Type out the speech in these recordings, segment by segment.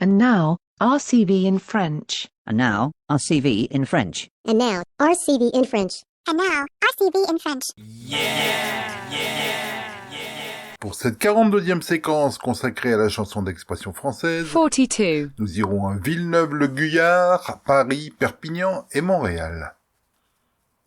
And now, RCV in French. And now, RCV in French. And now, RCV in French. And now, RCV in French. Pour cette 42e séquence consacrée à la chanson d'expression française, 42. nous irons à Villeneuve-le-Guyard, Paris, Perpignan et Montréal.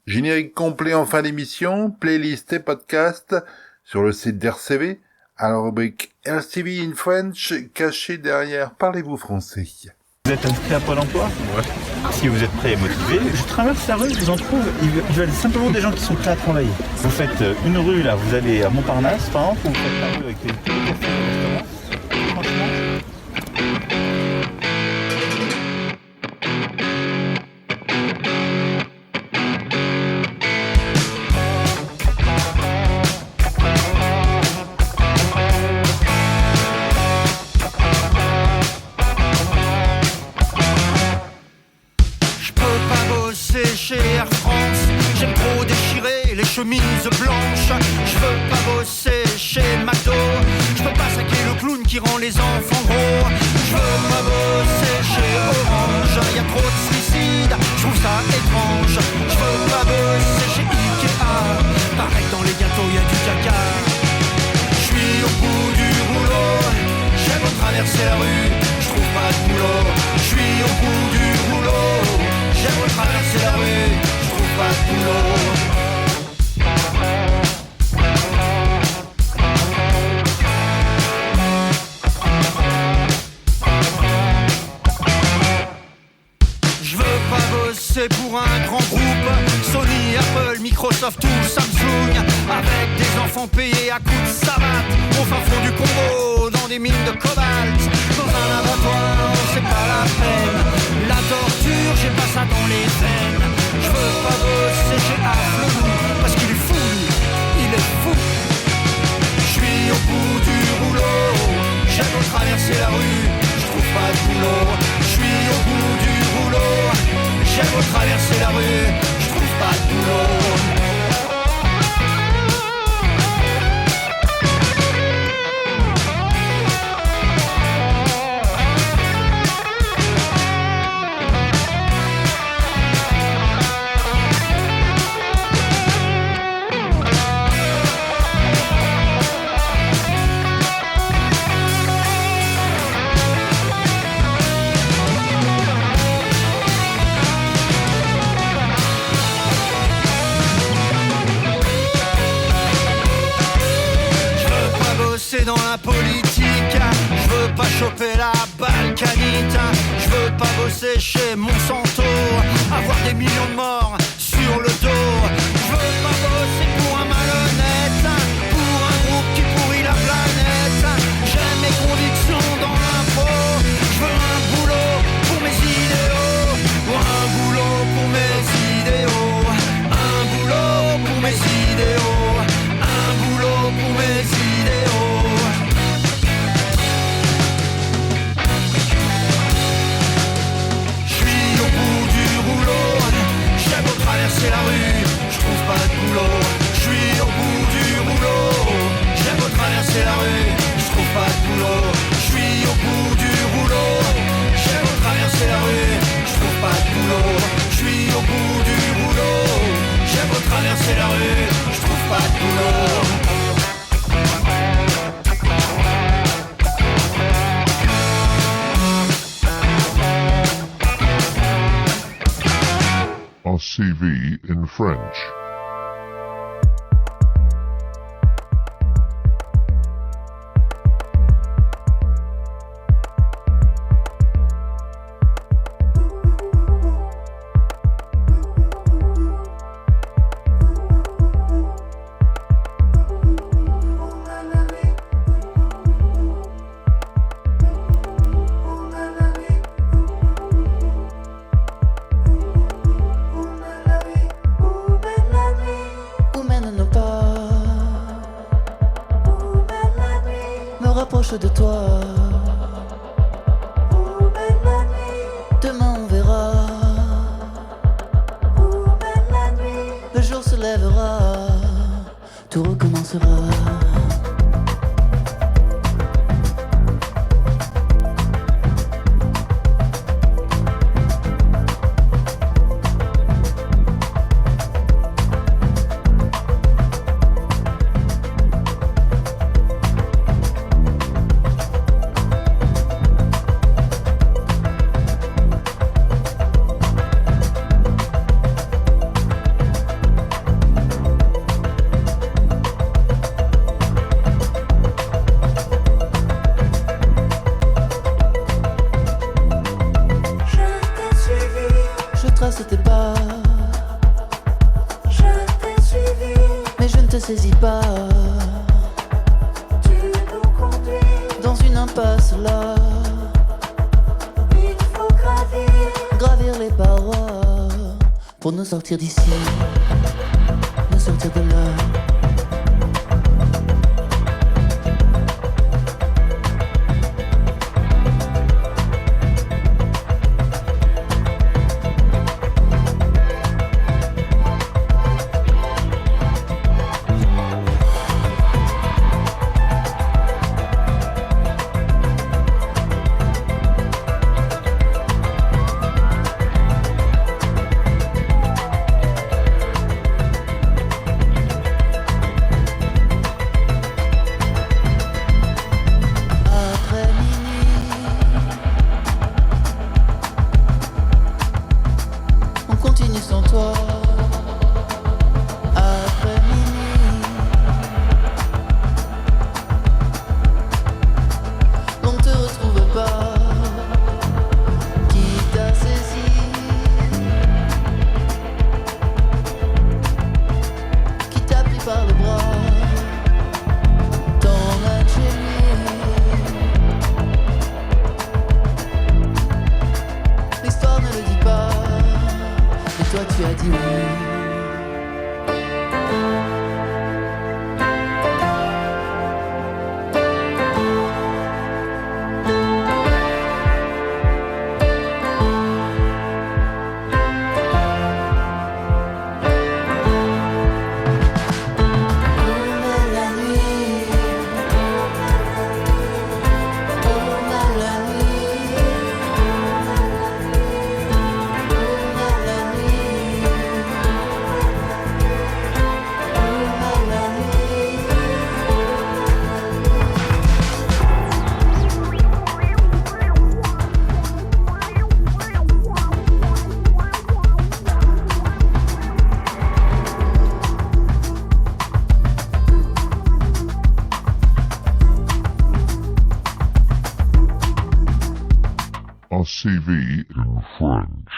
Générique complet en fin d'émission, playlist et podcast sur le site d'RCV, à la rubrique RCV in French, cachée derrière Parlez-vous français. Vous êtes inscrit à Pôle emploi ? Ouais. Si vous êtes prêt et motivé, je traverse la rue, je vous en trouve. Il veut simplement des gens qui sont prêts à travailler. Vous faites une rue là, vous allez à Montparnasse par exemple, vous faites la rue avec les cafés et restaurants. Franchement. Chez Air France, j'aime trop déchirer les chemises blanches. Je veux pas bosser chez McDo, je peux pas saquer le clown qui rend les enfants gros. Je veux pas bosser chez Orange, y a trop de suicides, je trouve ça étrange. Je veux pas bosser chez Ikea, pareil que dans les gâteaux y a du caca. Je suis au bout du rouleau, j'aime traverser la rue, je trouve pas de boulot. Je suis au bout du rouleau, j'aime traverser la rue, je trouve pas de boulot. Je veux pas bosser pour un grand groupe, Sony, Apple, Microsoft ou Samsung, avec des enfants payés à coups de savate, au fin fond du Congo, dans des mines de cobalt, dans un abattoir, c'est pas la peine. La torture, j'ai pas ça dans les veines. Je veux pas bosser chez Afflelou, parce qu'il est fou, il est fou. Je suis au bout du rouleau, j'aime traverser la rue, je trouve pas de boulot. Je suis au bout du rouleau, j'aime traverser la rue, je trouve pas de boulot. Dans la politique, je veux pas choper la balkanite, je veux pas bosser chez Monsanto, avoir des millions de morts sur le dos. Je veux pas bosser pour un malhonnête, pour un groupe qui pourrit la planète. J'aime mes convictions dans l'impro, je veux un boulot pour mes idéaux, un boulot pour mes idéaux, un boulot pour mes idéaux, un boulot pour mes idéaux. Traverser la rue, je trouve pas de boulot. Je suis au bout du rouleau, j'aime traverser la rue, je trouve pas de boulot. Je suis au bout du rouleau, j'aime traverser la rue, je trouve pas de boulot. Je suis au bout du rouleau, j'aime traverser la rue, je trouve pas de boulot. RCV in French. De toi, demain on verra, le jour se lèvera, tout recommencera. pour nous sortir d'ici, nous sortir de là. RCV in French.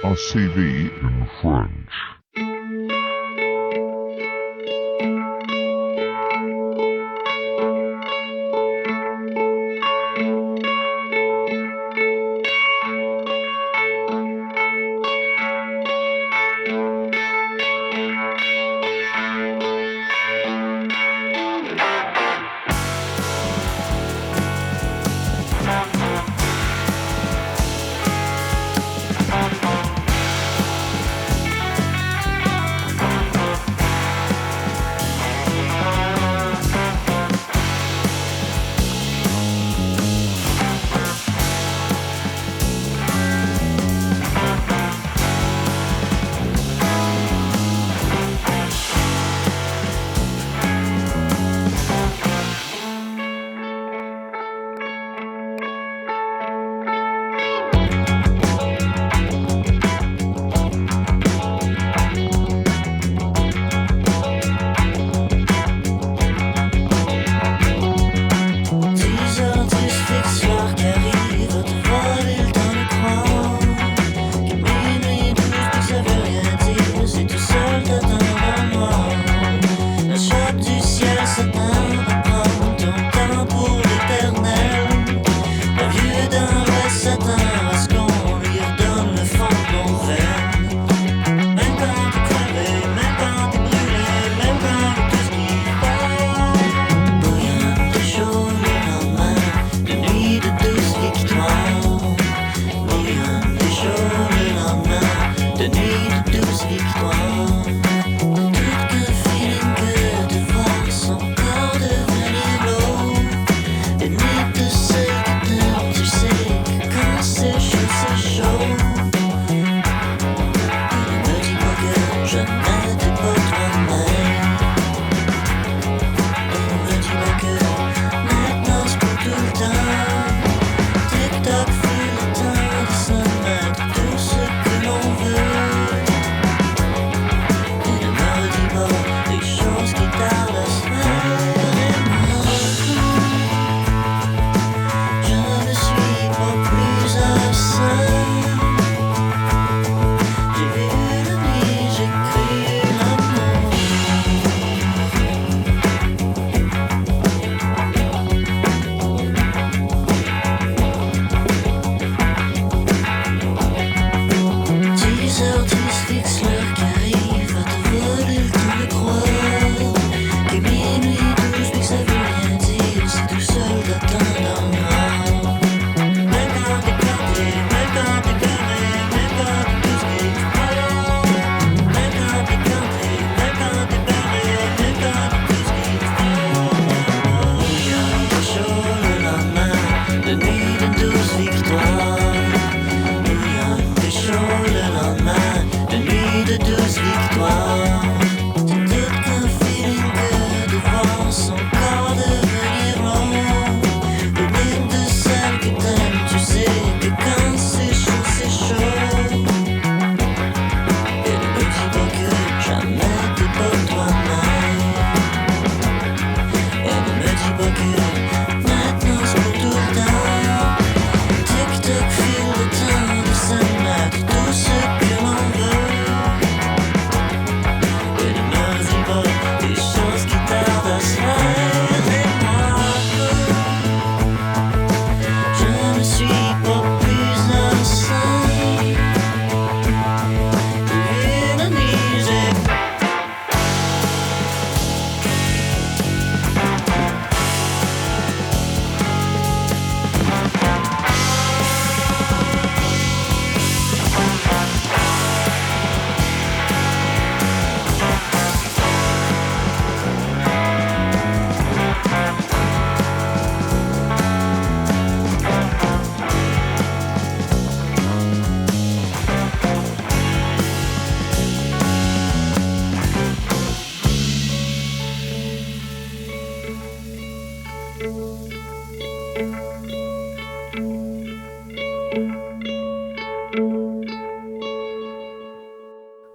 a CV in French.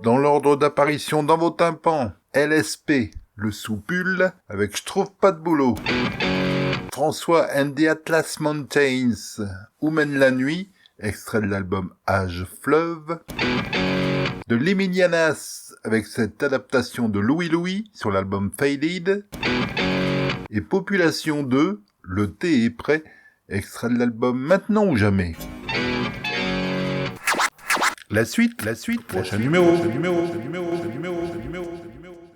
Dans l'ordre d'apparition dans vos tympans, LSP, le soupule, avec Je trouve pas de boulot. François and the Atlas Mountains, Où mène la nuit, extrait de l'album Âge Fleuve, de Leminianas avec cette adaptation de Louis Louis sur l'album Faded, et Population 2, Le thé est prêt, extrait de l'album Maintenant ou jamais. La suite, prochain numéro.